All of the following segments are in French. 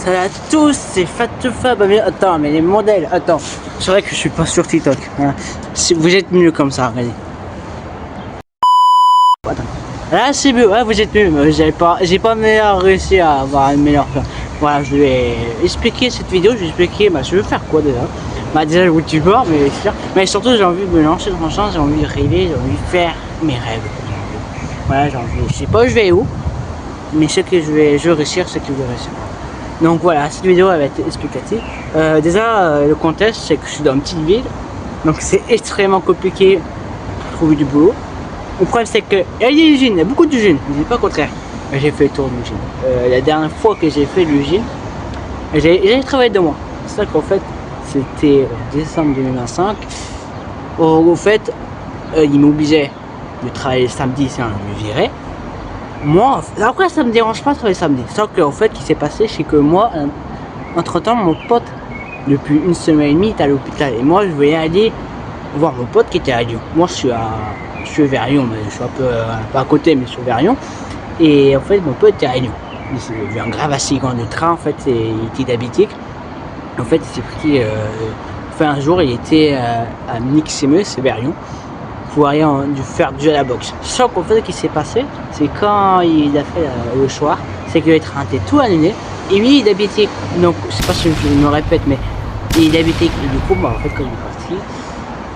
Ça a tous, c'est fat to fab. Attends, mais les modèles, attends. C'est vrai que je suis pas sur TikTok. Hein. Vous êtes mieux comme ça, regardez. Attends. Là, c'est mieux, ouais, vous êtes mieux. J'ai pas réussi à avoir une meilleure. Voilà, je vais expliquer cette vidéo. Je vais expliquer, je veux faire quoi déjà. Déjà, youtubeur, mais surtout, j'ai envie de me lancer dans un champ. J'ai envie de rêver, j'ai envie de faire mes rêves. Voilà, j'ai envie. Je sais pas où je vais où, mais ce que je vais réussir, ce que je vais réussir. Donc voilà, cette vidéo elle va être explicative. Le contexte, c'est que je suis dans une petite ville, donc c'est extrêmement compliqué pour trouver du boulot. Le problème, c'est qu'il y a des usines, il y a beaucoup d'usines, je ne dis pas le contraire. J'ai fait le tour de l'usine. La dernière fois que j'ai fait l'usine, j'ai travaillé 2 mois. C'est ça qu'en fait, c'était en décembre 2025. Au fait, ils m'obligeaient de travailler le samedi, sinon ils me viraient. Moi, après ça me dérange pas de travailler samedi. Sauf qu'en fait, ce qui s'est passé, c'est que moi, entre temps, mon pote, depuis 1 semaine et demie, était à l'hôpital. Et moi, je voulais aller voir mon pote qui était à Lyon. Moi, je suis vers Lyon, mais je suis un peu, pas à côté, mais je suis vers Lyon. Et en fait, mon pote était à Lyon. Il a eu un grave accident de train, en fait, il était diabétique. En fait, il s'est pris, un jour, il était à Nixemeux, c'est vers Lyon, pour aller faire du à la boxe. Sauf qu'en fait, ce qui s'est passé, c'est quand il a fait le choix, c'est que le train était tout annulé. Et lui, il est diabétique. Donc, je sais pas si je me répète, mais il est diabétique. Et du coup, en fait, quand il est parti,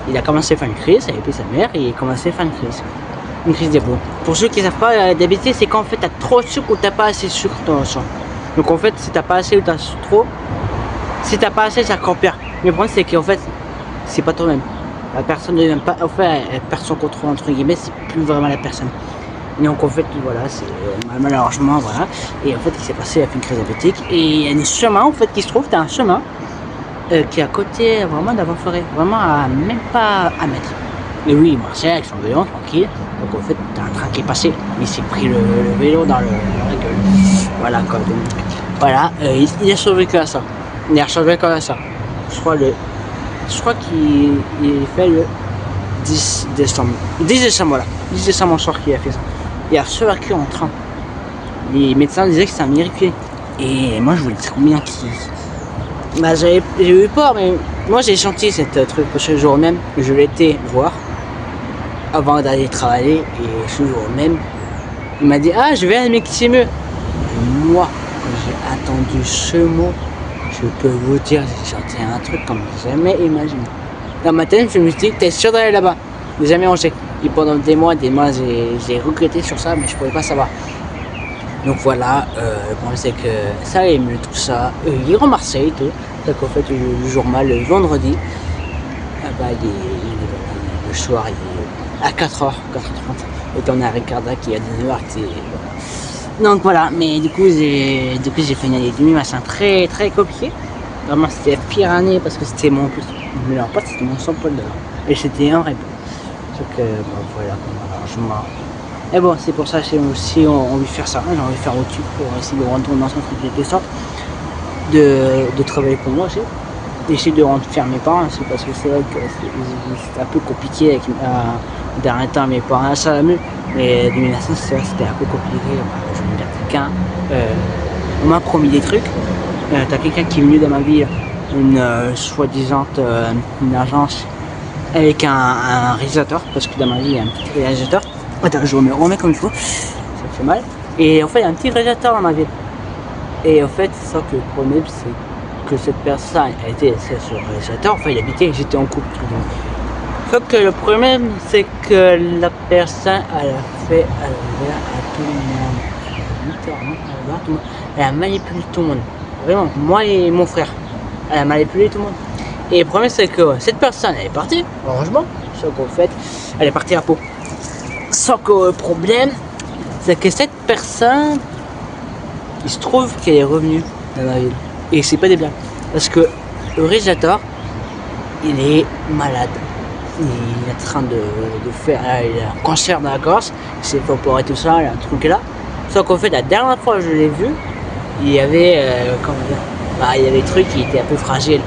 il a commencé à faire une crise, il a appelé sa mère et il a commencé à faire une crise. Une crise diabétique. Pour ceux qui ne savent pas, la diabète, c'est quand en fait, tu as trop de sucre ou tu n'as pas assez de sucre dans le sang. Donc, en fait, si tu n'as pas assez ou tu as trop, si tu n'as pas assez, ça compère. Mais le problème, c'est qu'en fait, c'est pas toi-même. La personne ne devient pas, en fait, elle perd son contrôle, entre guillemets, c'est plus vraiment la personne. Donc en fait, voilà, c'est malheureusement, voilà. Et en fait, il s'est passé, il a fait une crise diabétique. Et il y a un chemin, en fait, qui se trouve, t'as un chemin qui est à côté, vraiment, d'Avant-Forêt. Vraiment, même pas à mettre. Et oui, il marchait avec son vélo, tranquille. Donc en fait, t'as un train qui est passé. Il s'est pris le vélo dans la gueule. Voilà, quoi. Donc, voilà, il a survécu à ça. Il a survécu à ça. Je crois qu'il fait le 10 décembre. 10 décembre, voilà. 10 décembre en soir qu'il a fait ça. Il a survécu en train. Les médecins disaient que c'était un miracle. Et moi, je voulais trop bien qu'il... j'ai eu peur, mais moi, j'ai senti cette truc. Ce jour même, je l'étais voir avant d'aller travailler. Et ce jour même, il m'a dit « Ah, je vais à Nixemeux ». Moi, quand j'ai attendu ce mot, je peux vous dire, j'ai chanté un truc comme jamais imaginé. Dans ma tête, je me suis dit, t'es sûr d'aller là-bas, de jamais manger. Et pendant des mois, j'ai regretté sur ça, mais je pouvais pas savoir. Donc voilà, le problème c'est que ça allait mieux, tout ça. Il est en Marseille, tout. Donc en fait, le jour mal, le vendredi, le soir, il est à 4h, 4h30. Et on est à Ricarda qui est à 19h. Donc voilà, mais du coup j'ai fait une année et demie, machin très très compliqué. Vraiment c'était la pire année parce que c'était mon meilleur pote, c'était mon seul pote dehors. Et c'était un rêve. Donc voilà, malheureusement. Et bon, c'est pour ça que j'ai aussi envie de faire ça. J'ai envie de faire au-dessus pour essayer de retourner dans son truc de quelque sorte. De travailler pour moi aussi. D'essayer de faire mes parents aussi parce que c'est vrai que c'est un peu compliqué avec dernier temps mes parents ça va mieux. Mais 2019 c'était un peu compliqué. Je veux dire quelqu'un, on m'a promis des trucs. T'as quelqu'un qui est venu dans ma ville, une soi-disant une agence avec un réalisateur, parce que dans ma vie il y a un petit réalisateur. Attends, je me remets comme il faut, ça fait mal. Et en fait il y a un petit réalisateur dans ma ville. Et en fait, c'est ça que le problème, c'est que cette personne a été ce réalisateur, enfin il habitait, j'étais en couple. Sauf que le problème, c'est que la personne, elle a fait à tout le monde. Elle a manipulé tout le monde. Vraiment, moi et mon frère. Elle a manipulé tout le monde. Et le problème, c'est que cette personne, elle est partie, heureusement. Sauf qu'en fait, elle est partie à Pau. Sauf que le problème, c'est que cette personne, il se trouve qu'elle est revenue dans la ville. Et c'est pas des blagues. Parce que le réalisateur, il est malade. Il est en train de faire il a un cancer dans la gorge, il s'est fait opérer tout ça, il y a un truc là. Sauf qu'en fait, la dernière fois que je l'ai vu, il y avait, il y avait des trucs qui étaient un peu fragiles.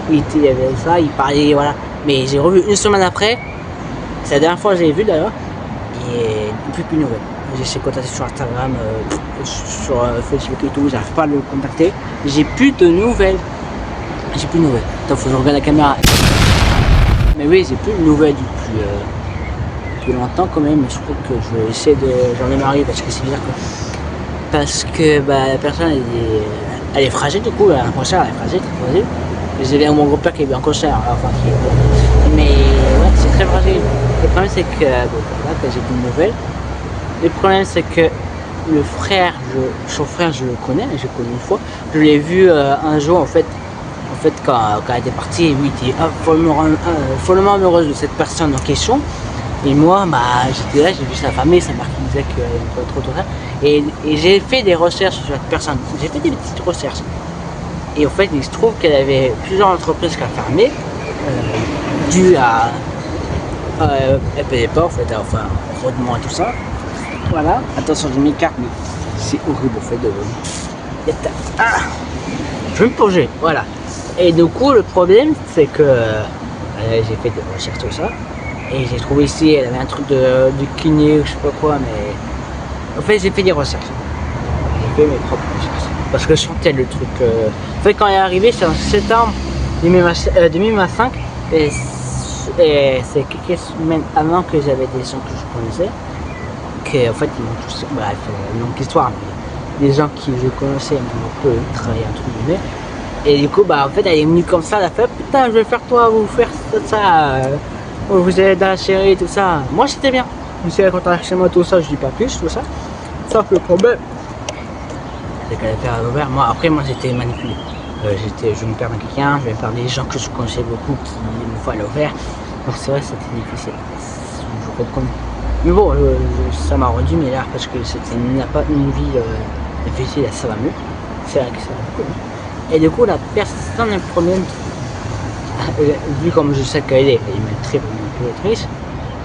Il y avait ça, il parlait, voilà. Mais j'ai revu 1 semaine après, c'est la dernière fois que je l'ai vu d'ailleurs, et plus nouvelle. J'ai essayé de contacter sur Instagram, sur Facebook et tout, j'arrive pas à le contacter. J'ai plus de nouvelles. J'ai plus de nouvelles. Attends, faut que je regarde la caméra. Mais oui, j'ai plus de nouvelles depuis longtemps quand même. Je crois que je vais essayer de. J'en ai marre parce que c'est bizarre quoi. Parce que bah, la personne elle est fragile du coup, un concert elle est fragile, très fragile. J'ai mon gros-père qui est bien en concert, enfin qui est. Mais ouais, c'est très fragile. Le problème c'est que bon, voilà, que j'ai plus de nouvelles. Le problème c'est que son frère je le connais, j'ai connu une fois. Je l'ai vu un jour en fait quand elle était partie, lui il était follement amoureuse de cette personne en question. Et moi, bah, j'étais là, j'ai vu sa famille, sa mère qui me disait qu'elle aimait pas trop ça. Et j'ai fait des recherches sur cette personne. J'ai fait des petites recherches. Et en fait, il se trouve qu'elle avait plusieurs entreprises qu'elle a fermées, dues à. Elle payait pas, en fait, enfin, rendement et tout ça. Voilà. Attention, je m'écarte, mais c'est horrible, en fait, de. Ah, je vais me plonger, voilà. Et du coup, le problème, c'est que j'ai fait des recherches, tout ça. Et j'ai trouvé ici, elle avait un truc de kiné ou je sais pas quoi, mais. En fait, j'ai fait des recherches. J'ai fait mes propres recherches. Parce que je sentais le truc. En fait, quand elle est arrivée, c'était en septembre 2025. Et c'est quelques semaines avant que j'avais des gens que je connaissais. Que, en fait, ils m'ont tous. Bref, une longue histoire, mais des gens qui je connaissais m'ont un peu travaillé un truc de mai. Et du coup, bah, en fait, elle est venue comme ça, elle a fait putain, je vais faire toi, vous faire ça. Vous êtes dans la série et tout ça. Moi, c'était bien. Je sais, quand elle est chez moi, tout ça, je dis pas plus, tout ça. Sauf le problème, c'est qu'elle a fait à l'ouvert. Moi, après, moi, j'étais manipulé. Je me perds dans quelqu'un, je vais me perdre des gens que je connaissais beaucoup qui me font à l'ouvert. Donc, c'est vrai, c'était difficile. Je comprends. Mais bon, ça m'a rendu meilleur parce que n'a pas une vie difficile, ça va mieux. C'est vrai que ça va beaucoup. Et du coup, la personne, le problème, vu comme je sais qu'elle est très manipulatrice,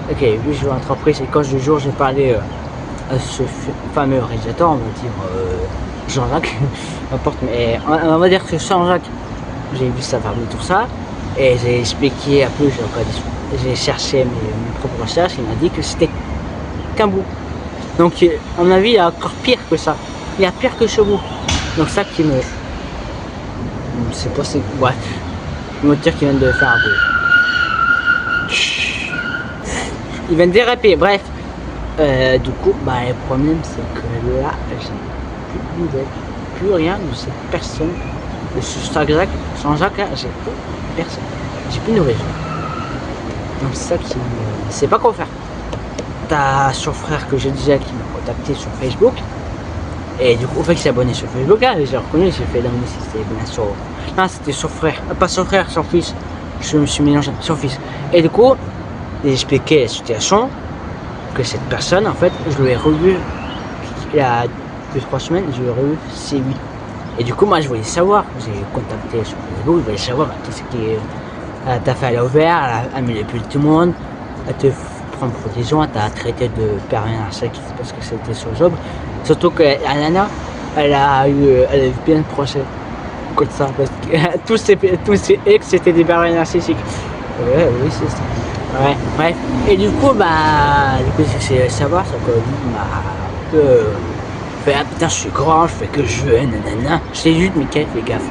ok, lui je vais entreprise et quand le jour j'ai parlé à ce fameux réalisateur, on va dire Jean-Jacques, n'importe, mais on va dire que Jean-Jacques, j'ai vu sa famille, tout ça, et j'ai expliqué un peu, j'ai cherché mes propres recherches, il m'a dit que c'était qu'un bout. Donc à mon avis, il y a encore pire que ça, il y a pire que ce bout. Donc ça qui me. C'est pas, c'est. Ouais. Le moteur qui vient de faire un peu. Il vient de déraper, bref. Du coup, bah, le problème c'est que là, j'ai plus de nouvelles, plus rien de cette personne. De Jean-Jacques, là, j'ai plus personne. J'ai plus de nouvelles. Donc c'est ça qui me. C'est pas quoi faire. T'as son frère que j'ai déjà qui m'a contacté sur Facebook. Et du coup, au fait, il s'est abonné sur Facebook, là, j'ai reconnu, j'ai fait l'abonner, c'était bien sûr. Non, c'était son frère, pas son frère, son fils. Je me suis mélangé, son fils. Et du coup, j'ai expliqué la situation, que cette personne, en fait, je l'ai revu il y a 2-3 semaines, je l'ai revu, c'est lui. Et du coup, moi, je voulais savoir, j'ai contacté sur Facebook, je voulais savoir tout ce qui est. T'as fait à l'ouvert, elle a manipulé tout le monde, elle te prend pour des gens, elle t'a traité de père narcissique parce que c'était son job. Surtout que Alana, elle a eu bien de procès comme ça, parce que tous ses ex c'était des pervers narcissiques. Ouais, oui, c'est ça. Ouais, bref. Et du coup, j'ai savoir, ça que lui m'a un peu fait, ah putain, je suis grand, je fais que je veux, nanana. C'est juste, Mickaël, fais gaffe.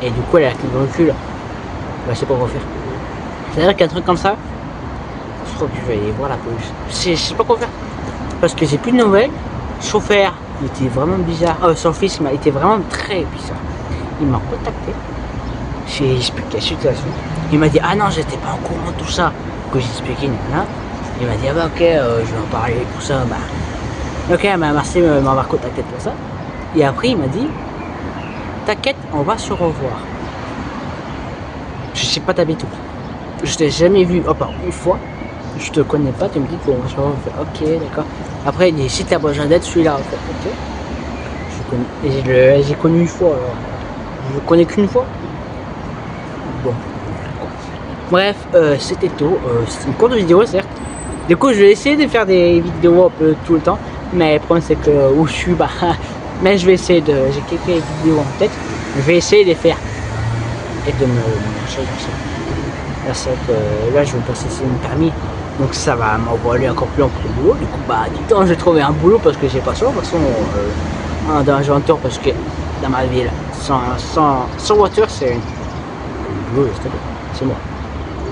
Et du coup, elle a pris le recul. Bah, je sais pas quoi faire. C'est-à-dire qu'un truc comme ça, je crois que je vais aller voir la police. Je sais pas quoi faire. Parce que j'ai plus de nouvelles. Son frère, il était vraiment bizarre. Son fils, il était vraiment très bizarre. Il m'a contacté. J'ai expliqué la situation. Il m'a dit, ah non, j'étais pas au courant de tout ça. Que j'ai expliqué, là. Il m'a dit, ah bah ok, je vais en parler pour ça. Bah, ok, merci de m'avoir contacté pour ça. Et après, il m'a dit, t'inquiète, on va se revoir. Je sais pas t'habiter où. Je t'ai jamais vu, une fois. Je te connais pas, tu me dis qu'on va se revoir. Ok, d'accord. Après, il dit si t'as besoin d'aide, celui-là. En fait, ok. J'ai connu une fois, alors. Je le connais qu'une fois. Bon. Bref, c'était tout. C'est une courte vidéo, certes. Du coup, je vais essayer de faire des vidéos un peu tout le temps. Mais le problème, c'est que où je suis, mais je vais essayer de. J'ai quelques vidéos en tête. Je vais essayer de les faire. Et de me lâcher comme ça. Là, c'est vrai que là, je vais passer une permis. Donc ça va m'envoler encore plus en plus de boulot. Du coup, bah, du temps, j'ai trouvé un boulot parce que j'ai pas ça. De toute façon, dans un tour parce que dans ma ville, sans voiture, c'est boulot, c'est moi.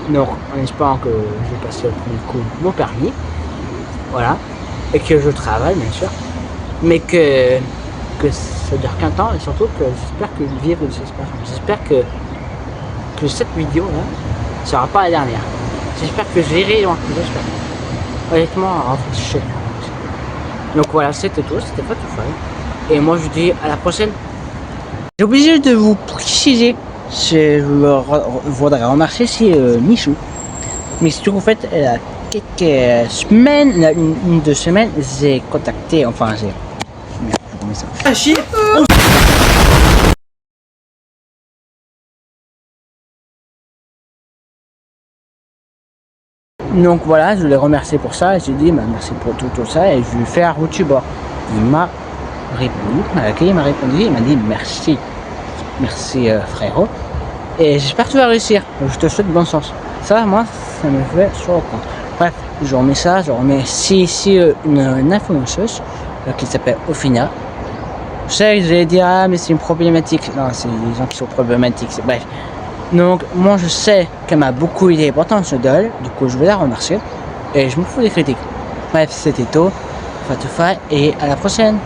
Donc, en espérant que je vais passer au premier coup mon permis. Voilà. Et que je travaille, bien sûr. Mais que ça dure qu'un temps et surtout que j'espère que vivre de cette expérience. J'espère que cette vidéo là ne sera pas la dernière. J'espère que je verrai loin. J'espère. Honnêtement, je sais pas. Donc voilà, c'était tout, c'était pas tout fun. Et moi je vous dis à la prochaine. J'ai obligé de vous préciser. Je voudrais remercier si Michou. Michou en fait, elle a quelques semaines, une 2 semaines, j'ai contacté, enfin j'ai. Merde, je remets ça. Ah chier. Donc voilà, je l'ai remercié pour ça, j'ai dit bah, merci pour tout ça et je lui fais un youtubeur. Il m'a répondu, il m'a répondu, il m'a dit merci, merci frérot, et j'espère que tu vas réussir, je te souhaite bon sens. Ça, moi, ça me fait sur le compte. Bref, je remets ça, je remets ici une influenceuse qui s'appelle Ofina. Je sais que j'allais dire, ah mais c'est une problématique, non, c'est les gens qui sont problématiques, bref. Donc moi je sais qu'elle m'a beaucoup aidé pendant ce duel, du coup je vais la remercier et je me fous des critiques. Bref, c'était tout, Fatoufa et à la prochaine.